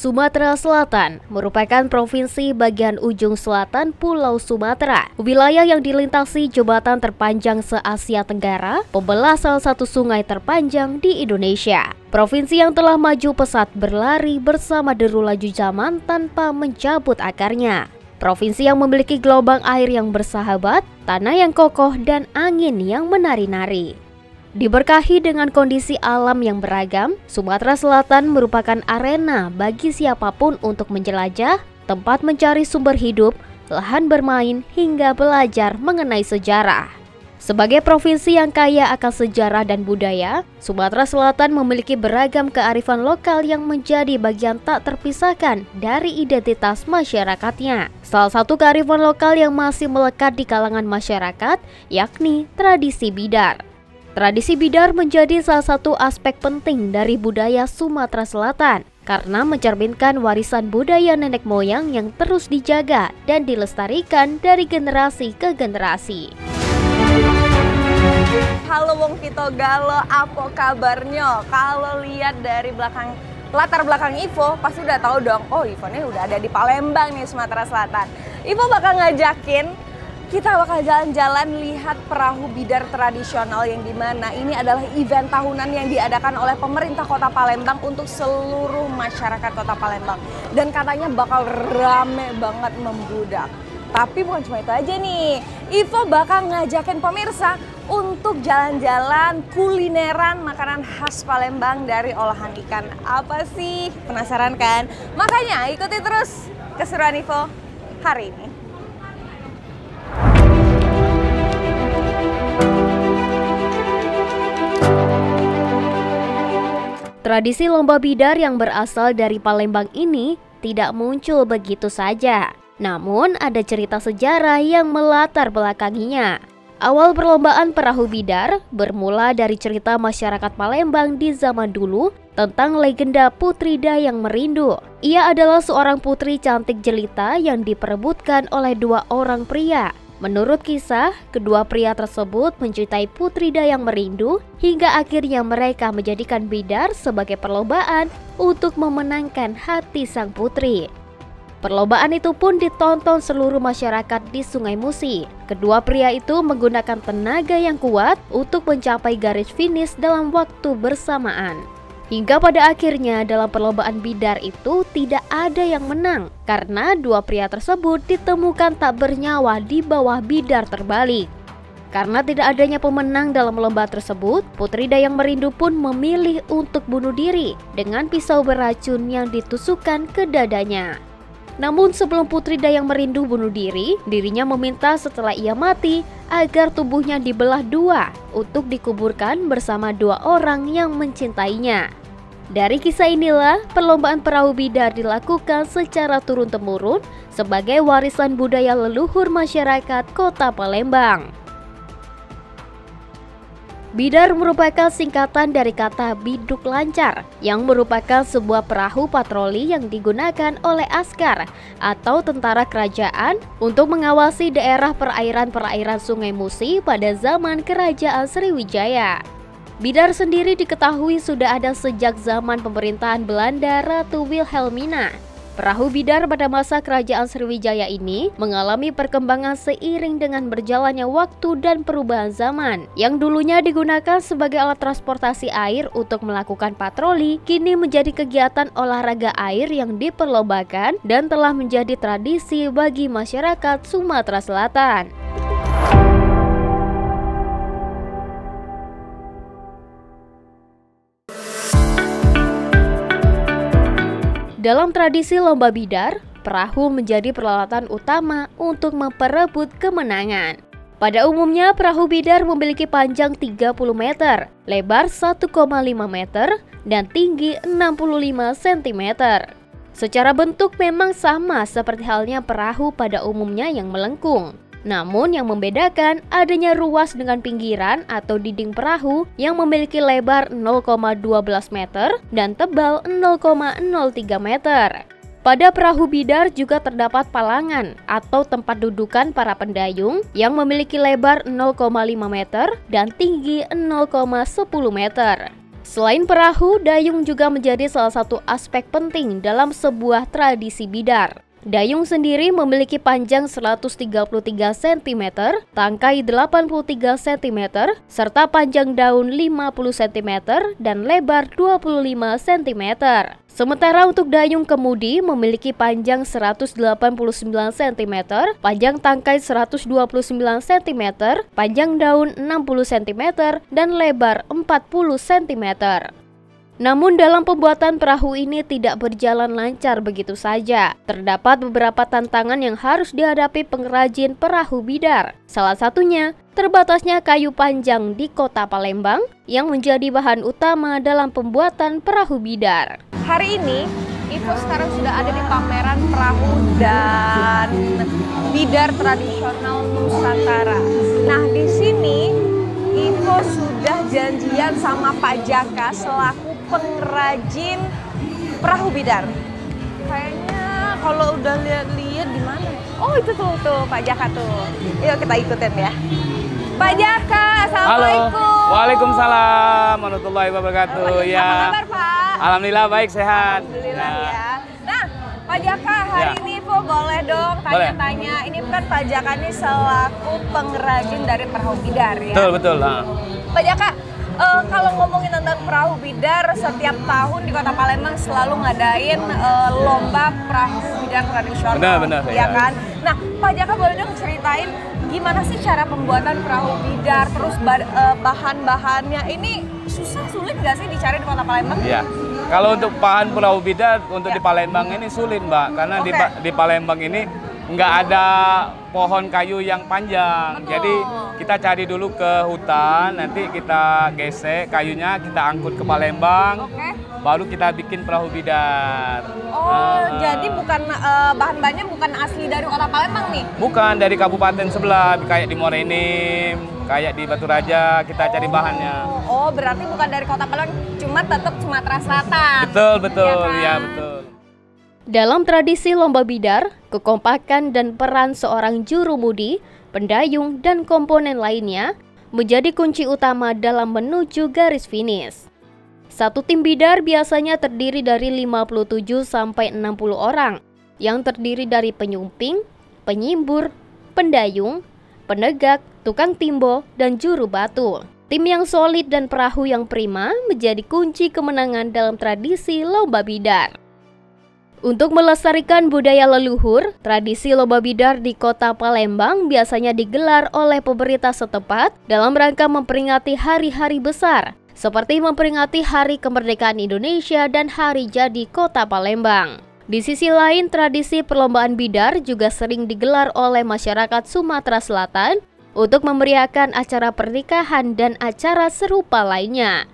Sumatera Selatan merupakan provinsi bagian ujung selatan Pulau Sumatera. Wilayah yang dilintasi jembatan terpanjang se-Asia Tenggara, pembelah salah satu sungai terpanjang di Indonesia. Provinsi yang telah maju pesat berlari bersama deru laju zaman tanpa mencabut akarnya. Provinsi yang memiliki gelombang air yang bersahabat, tanah yang kokoh, dan angin yang menari-nari. Diberkahi dengan kondisi alam yang beragam, Sumatera Selatan merupakan arena bagi siapapun untuk menjelajah, tempat mencari sumber hidup, lahan bermain, hingga belajar mengenai sejarah. Sebagai provinsi yang kaya akan sejarah dan budaya, Sumatera Selatan memiliki beragam kearifan lokal yang menjadi bagian tak terpisahkan dari identitas masyarakatnya. Salah satu kearifan lokal yang masih melekat di kalangan masyarakat, yakni tradisi bidar. Tradisi bidar menjadi salah satu aspek penting dari budaya Sumatera Selatan karena mencerminkan warisan budaya nenek moyang yang terus dijaga dan dilestarikan dari generasi ke generasi. Halo Wong Pito Galo, apa kabarnya? Kalau lihat dari latar belakang Ivo, pasti udah tahu dong, oh Ivo nih udah ada di Palembang nih, Sumatera Selatan. Ivo bakal ngajakin kita bakal jalan-jalan lihat perahu bidar tradisional yang dimana ini adalah event tahunan yang diadakan oleh pemerintah Kota Palembang untuk seluruh masyarakat Kota Palembang. Dan katanya bakal rame banget membludak. Tapi bukan cuma itu aja nih, Ivo bakal ngajakin pemirsa untuk jalan-jalan kulineran makanan khas Palembang dari olahan ikan. Apa sih? Penasaran kan? Makanya ikuti terus keseruan Ivo hari ini. Tradisi lomba bidar yang berasal dari Palembang ini tidak muncul begitu saja. Namun ada cerita sejarah yang melatar belakanginya. Awal perlombaan perahu bidar bermula dari cerita masyarakat Palembang di zaman dulu tentang legenda Putri Dayang Merindu. Ia adalah seorang putri cantik jelita yang diperebutkan oleh dua orang pria. Menurut kisah, kedua pria tersebut mencintai Putri Dayang Merindu hingga akhirnya mereka menjadikan bidar sebagai perlombaan untuk memenangkan hati sang putri. Perlombaan itu pun ditonton seluruh masyarakat di Sungai Musi. Kedua pria itu menggunakan tenaga yang kuat untuk mencapai garis finish dalam waktu bersamaan. Hingga pada akhirnya dalam perlombaan bidar itu tidak ada yang menang karena dua pria tersebut ditemukan tak bernyawa di bawah bidar terbalik. Karena tidak adanya pemenang dalam lomba tersebut, Putri Dayang Merindu pun memilih untuk bunuh diri dengan pisau beracun yang ditusukkan ke dadanya. Namun sebelum Putri Dayang Merindu bunuh diri, dirinya meminta setelah ia mati agar tubuhnya dibelah dua untuk dikuburkan bersama dua orang yang mencintainya. Dari kisah inilah perlombaan perahu bidar dilakukan secara turun-temurun sebagai warisan budaya leluhur masyarakat Kota Palembang. Bidar merupakan singkatan dari kata biduk lancar yang merupakan sebuah perahu patroli yang digunakan oleh askar atau tentara kerajaan untuk mengawasi daerah perairan-perairan Sungai Musi pada zaman Kerajaan Sriwijaya. Bidar sendiri diketahui sudah ada sejak zaman pemerintahan Belanda Ratu Wilhelmina. Perahu bidar pada masa Kerajaan Sriwijaya ini mengalami perkembangan seiring dengan berjalannya waktu dan perubahan zaman. Yang dulunya digunakan sebagai alat transportasi air untuk melakukan patroli, kini menjadi kegiatan olahraga air yang diperlombakan dan telah menjadi tradisi bagi masyarakat Sumatera Selatan. Dalam tradisi lomba bidar, perahu menjadi peralatan utama untuk memperebut kemenangan. Pada umumnya, perahu bidar memiliki panjang 30 meter, lebar 1,5 meter, dan tinggi 65 cm. Secara bentuk memang sama seperti halnya perahu pada umumnya yang melengkung. Namun yang membedakan adanya ruas dengan pinggiran atau dinding perahu yang memiliki lebar 0,12 meter dan tebal 0,03 meter. Pada perahu bidar juga terdapat palangan atau tempat dudukan para pendayung yang memiliki lebar 0,5 meter dan tinggi 0,10 meter. Selain perahu, dayung juga menjadi salah satu aspek penting dalam sebuah tradisi bidar. Dayung sendiri memiliki panjang 133 cm, tangkai 83 cm, serta panjang daun 50 cm dan lebar 25 cm. Sementara untuk dayung kemudi memiliki panjang 189 cm, panjang tangkai 129 cm, panjang daun 60 cm, dan lebar 40 cm. Namun dalam pembuatan perahu ini tidak berjalan lancar begitu saja. Terdapat beberapa tantangan yang harus dihadapi pengrajin perahu bidar. Salah satunya, terbatasnya kayu panjang di kota Palembang yang menjadi bahan utama dalam pembuatan perahu bidar. Hari ini, Ivo sekarang sudah ada di pameran perahu dan bidar tradisional Nusantara. Nah, di sini Ivo sudah janjian sama Pak Jaka selaku pengrajin perahu bidar. Kayaknya kalau udah lihat-lihat di mana? Oh, itu tuh Pak Jaka tuh. Yuk kita ikutin ya. Pak Jaka, assalamualaikum. Halo. Waalaikumsalam warahmatullahi wabarakatuh. Ya. Apa kabar, Pak? Alhamdulillah baik, sehat. Alhamdulillah ya. Nah, Pak Jaka, hari ini Ivo boleh dong tanya-tanya. Ini kan Pak Jaka ini selaku pengrajin dari perahu bidar ya. Betul. Pak Jaka, kalau ngomongin tentang perahu bidar, setiap tahun di Kota Palembang selalu ngadain lomba perahu bidar tradisional. Benar, ya kan? Nah, Pak Jaka boleh dong ceritain gimana sih cara pembuatan perahu bidar, terus bahan-bahannya ini sulit nggak sih dicari di Kota Palembang? Iya. Kalau untuk bahan perahu bidar untuk di Palembang ini sulit, Mbak, karena di Palembang ini nggak ada pohon kayu yang panjang. Betul. Jadi kita cari dulu ke hutan, nanti kita gesek kayunya, kita angkut ke Palembang, baru kita bikin perahu bidar. Jadi bukan bahan-bahannya bukan asli dari Kota Palembang nih? Bukan, dari kabupaten sebelah, kayak di Morenim, kayak di Batu Raja, kita cari bahannya. Oh, berarti bukan dari Kota Palembang, cuma tetap Sumatera Selatan. Betul, ya kan? betul. Dalam tradisi lomba bidar, kekompakan dan peran seorang jurumudi, pendayung, dan komponen lainnya menjadi kunci utama dalam menuju garis finish. Satu tim bidar biasanya terdiri dari 57 sampai 60 orang, yang terdiri dari penyumping, penyimbur, pendayung, penegak, tukang timbo, dan juru batu. Tim yang solid dan perahu yang prima menjadi kunci kemenangan dalam tradisi lomba bidar. Untuk melestarikan budaya leluhur, tradisi lomba bidar di Kota Palembang biasanya digelar oleh pemerintah setempat dalam rangka memperingati hari-hari besar, seperti memperingati Hari Kemerdekaan Indonesia dan Hari Jadi Kota Palembang. Di sisi lain, tradisi perlombaan bidar juga sering digelar oleh masyarakat Sumatera Selatan untuk memeriahkan acara pernikahan dan acara serupa lainnya.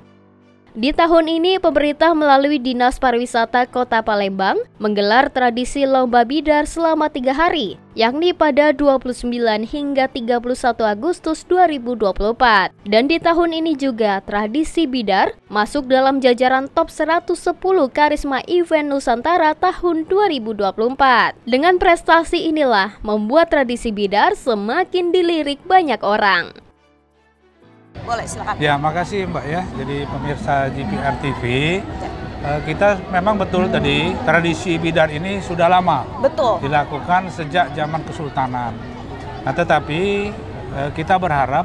Di tahun ini, pemerintah melalui Dinas Pariwisata Kota Palembang menggelar tradisi lomba bidar selama 3 hari, yakni pada 29 hingga 31 Agustus 2024. Dan di tahun ini juga, tradisi bidar masuk dalam jajaran top 110 karisma event Nusantara tahun 2024. Dengan prestasi inilah membuat tradisi bidar semakin dilirik banyak orang. Boleh, silakan. Ya, makasih Mbak ya. Jadi pemirsa GPR TV, kita memang betul tadi tradisi bidar ini sudah lama. Betul. Dilakukan sejak zaman Kesultanan. Nah, tetapi kita berharap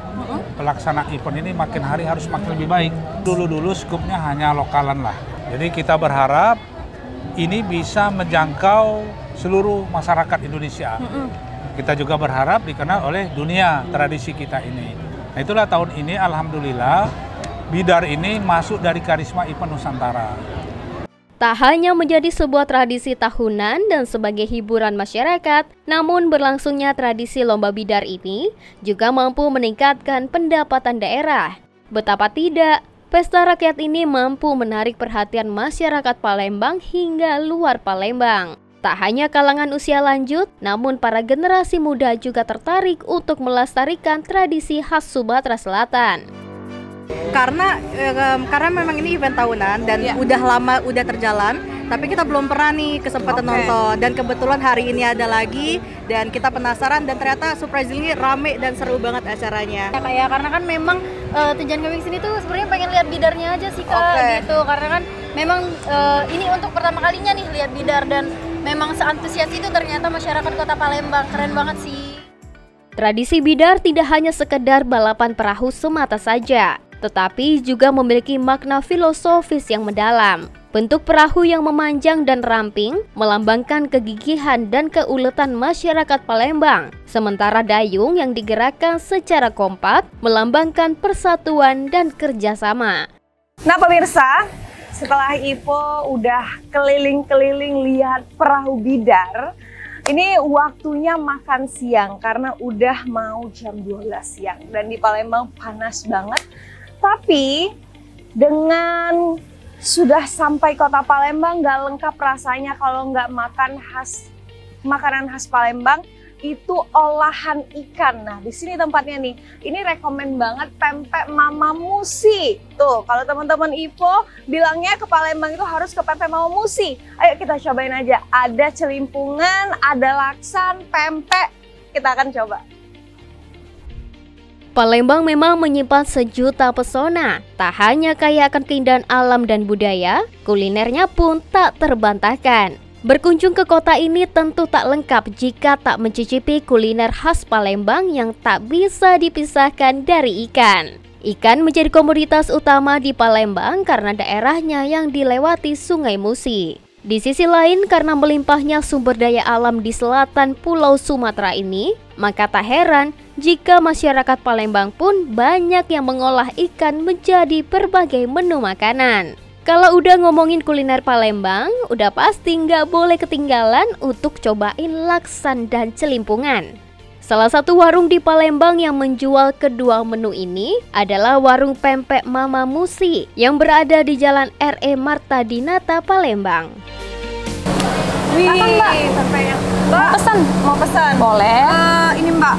pelaksanaan event ini makin hari harus makin lebih baik. Dulu skupnya hanya lokalan lah. Jadi kita berharap ini bisa menjangkau seluruh masyarakat Indonesia. Kita juga berharap dikenal oleh dunia tradisi kita ini. Nah, itulah tahun ini alhamdulillah bidar ini masuk dari karisma event Nusantara. Tak hanya menjadi sebuah tradisi tahunan dan sebagai hiburan masyarakat, namun berlangsungnya tradisi lomba bidar ini juga mampu meningkatkan pendapatan daerah. Betapa tidak, pesta rakyat ini mampu menarik perhatian masyarakat Palembang hingga luar Palembang. Tak hanya kalangan usia lanjut, namun para generasi muda juga tertarik untuk melestarikan tradisi khas Sumatera Selatan. Karena memang ini event tahunan dan udah lama udah terjalan, tapi kita belum pernah nih kesempatan nonton. Dan kebetulan hari ini ada lagi, dan kita penasaran dan ternyata surprisingly rame dan seru banget acaranya. Kayak karena kan memang tujuan kami sini tuh sebenarnya pengen lihat bidarnya aja sih Kak, gitu. Karena kan memang ini untuk pertama kalinya nih lihat bidar, dan memang seantusias itu ternyata masyarakat Kota Palembang. Keren banget sih. Tradisi bidar tidak hanya sekedar balapan perahu semata saja, tetapi juga memiliki makna filosofis yang mendalam. Bentuk perahu yang memanjang dan ramping melambangkan kegigihan dan keuletan masyarakat Palembang. Sementara dayung yang digerakkan secara kompak melambangkan persatuan dan kerjasama. Nah pemirsa, setelah Ivo udah keliling-keliling lihat perahu bidar, ini waktunya makan siang karena udah mau jam 12 siang dan di Palembang panas banget. Tapi dengan sudah sampai Kota Palembang gak lengkap rasanya kalau nggak makan makanan khas Palembang, itu olahan ikan. Nah di sini tempatnya nih, ini rekomen banget pempek Mama Musi. Tuh kalau teman-teman Ivo bilangnya ke Palembang itu harus ke pempek Mama Musi. Ayo kita cobain aja, ada celimpungan, ada laksan, pempek, kita akan coba. Palembang memang menyimpan sejuta pesona. Tak hanya kaya akan keindahan alam dan budaya, kulinernya pun tak terbantahkan. Berkunjung ke kota ini tentu tak lengkap jika tak mencicipi kuliner khas Palembang yang tak bisa dipisahkan dari ikan. Ikan menjadi komoditas utama di Palembang karena daerahnya yang dilewati Sungai Musi. Di sisi lain, karena melimpahnya sumber daya alam di selatan Pulau Sumatera ini, maka tak heran jika masyarakat Palembang pun banyak yang mengolah ikan menjadi berbagai menu makanan. Kalau udah ngomongin kuliner Palembang, udah pasti nggak boleh ketinggalan untuk cobain laksan dan celimpungan. Salah satu warung di Palembang yang menjual kedua menu ini adalah warung pempek Mama Musi yang berada di Jalan R.E. Marta Dinata, Palembang. Wih, Mbak, pempeknya. Mbak, mau pesan? Boleh. Ini Mbak,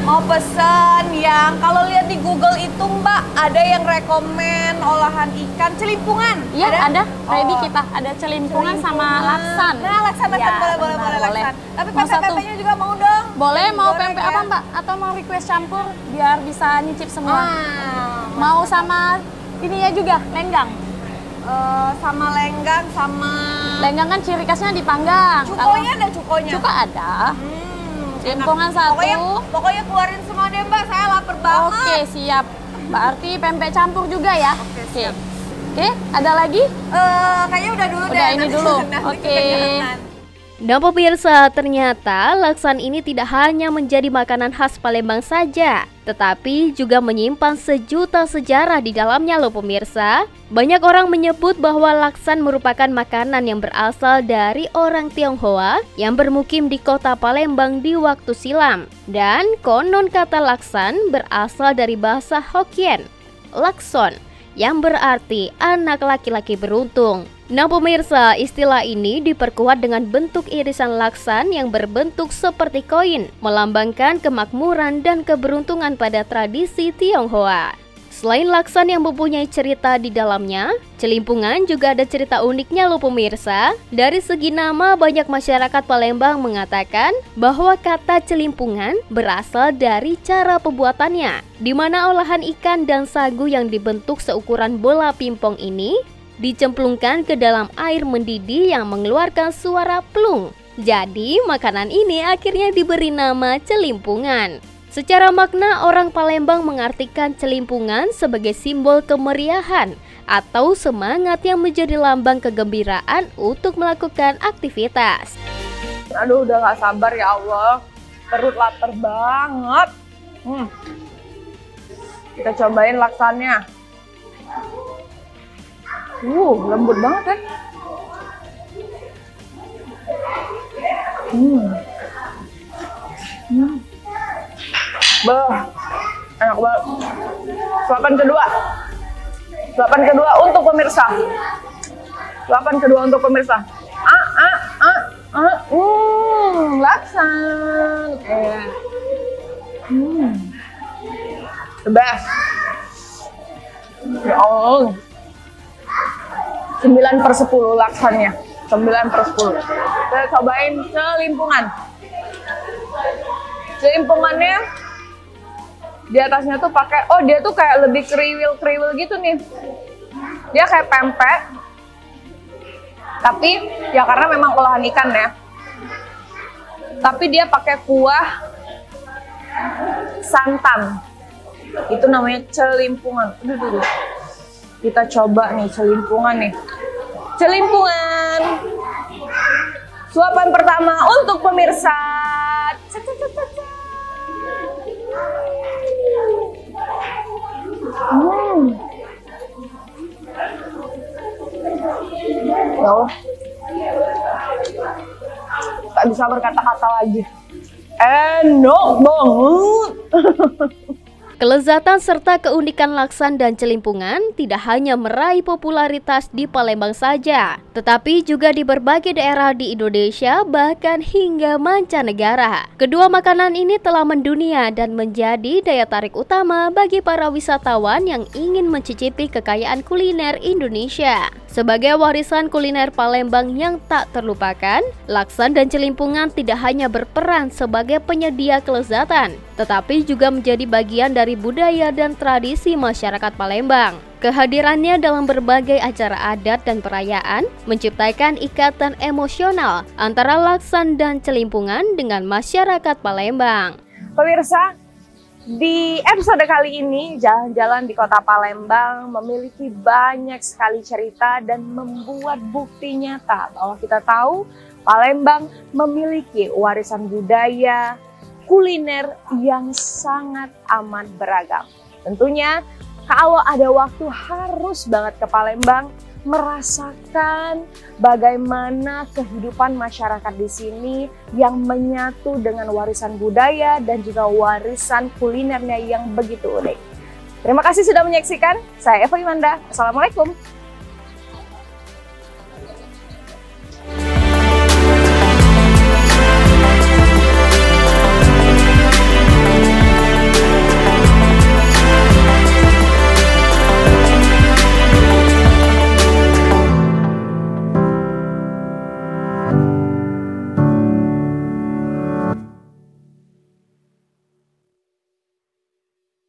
mau pesan yang kalau lihat di Google itu Mbak, ada yang rekomen olahan ikan celimpungan. Iya ada. Ready kita ada celimpungan sama laksan. Nah laksan Ya, boleh boleh. laksan. Tapi Mau satu? pempeknya juga mau dong. Boleh, mau Goreng pempek ya. apa Mbak? Atau mau request campur biar bisa nyicip semua? Mau Mau sama ininya juga, lenggang. sama lenggang sama Lenggang kan ciri khasnya dipanggang. cukonya ada cukonya. Cuka ada. Celimpungan enak. satu. Pokoknya keluarin semua deh Mbak, saya lapar banget. Oke, siap. Berarti pempek campur juga ya? Oke, siap. Oke, ada lagi? Kayaknya udah dulu Udah deh. ini nanti- dulu. nanti Oke. kekenyangan. Nah pemirsa, ternyata laksan ini tidak hanya menjadi makanan khas Palembang saja, tetapi juga menyimpan sejuta sejarah di dalamnya loh pemirsa. Banyak orang menyebut bahwa laksan merupakan makanan yang berasal dari orang Tionghoa yang bermukim di kota Palembang di waktu silam. Dan konon kata laksan berasal dari bahasa Hokkien, lakson, yang berarti anak laki-laki beruntung. Nah pemirsa, istilah ini diperkuat dengan bentuk irisan laksan yang berbentuk seperti koin, melambangkan kemakmuran dan keberuntungan pada tradisi Tionghoa. Selain laksan yang mempunyai cerita di dalamnya, celimpungan juga ada cerita uniknya loh pemirsa. Dari segi nama, banyak masyarakat Palembang mengatakan bahwa kata celimpungan berasal dari cara pembuatannya, di mana olahan ikan dan sagu yang dibentuk seukuran bola pingpong ini dicemplungkan ke dalam air mendidih yang mengeluarkan suara plung. Jadi makanan ini akhirnya diberi nama celimpungan. Secara makna, orang Palembang mengartikan celimpungan sebagai simbol kemeriahan atau semangat yang menjadi lambang kegembiraan untuk melakukan aktivitas. Aduh udah gak sabar ya Allah, perut lapar banget. Kita cobain laksannya. Lembut banget kan? Enak banget. Suapan kedua untuk pemirsa. Laksan. The best. Ya Allah. 9/10 laksannya. 9/10. Kita cobain celimpungan. Celimpungannya di atasnya tuh pakai, oh dia tuh kayak lebih kriwil gitu nih. Dia kayak pempek, tapi ya karena memang olahan ikan ya. Tapi dia pakai kuah santan. Itu namanya celimpungan. Aduh. Kita coba nih celimpungan nih. Celimpungan. Suapan pertama untuk pemirsa. Oh. Tak bisa berkata-kata lagi. Enak banget. Kelezatan serta keunikan laksan dan celimpungan tidak hanya meraih popularitas di Palembang saja, tetapi juga di berbagai daerah di Indonesia bahkan hingga mancanegara. Kedua makanan ini telah mendunia dan menjadi daya tarik utama bagi para wisatawan yang ingin mencicipi kekayaan kuliner Indonesia. Sebagai warisan kuliner Palembang yang tak terlupakan, laksan dan celimpungan tidak hanya berperan sebagai penyedia kelezatan, tetapi juga menjadi bagian dari budaya dan tradisi masyarakat Palembang. Kehadirannya dalam berbagai acara adat dan perayaan menciptakan ikatan emosional antara laksan dan celimpungan dengan masyarakat Palembang. Pemirsa, di episode kali ini jalan-jalan di kota Palembang memiliki banyak sekali cerita dan membuat bukti nyata bahwa kita tahu Palembang memiliki warisan budaya, kuliner yang sangat amat beragam. Tentunya kalau ada waktu harus banget ke Palembang merasakan bagaimana kehidupan masyarakat di sini yang menyatu dengan warisan budaya dan juga warisan kulinernya yang begitu unik. Terima kasih sudah menyaksikan. Saya Eva Imanda. Assalamualaikum.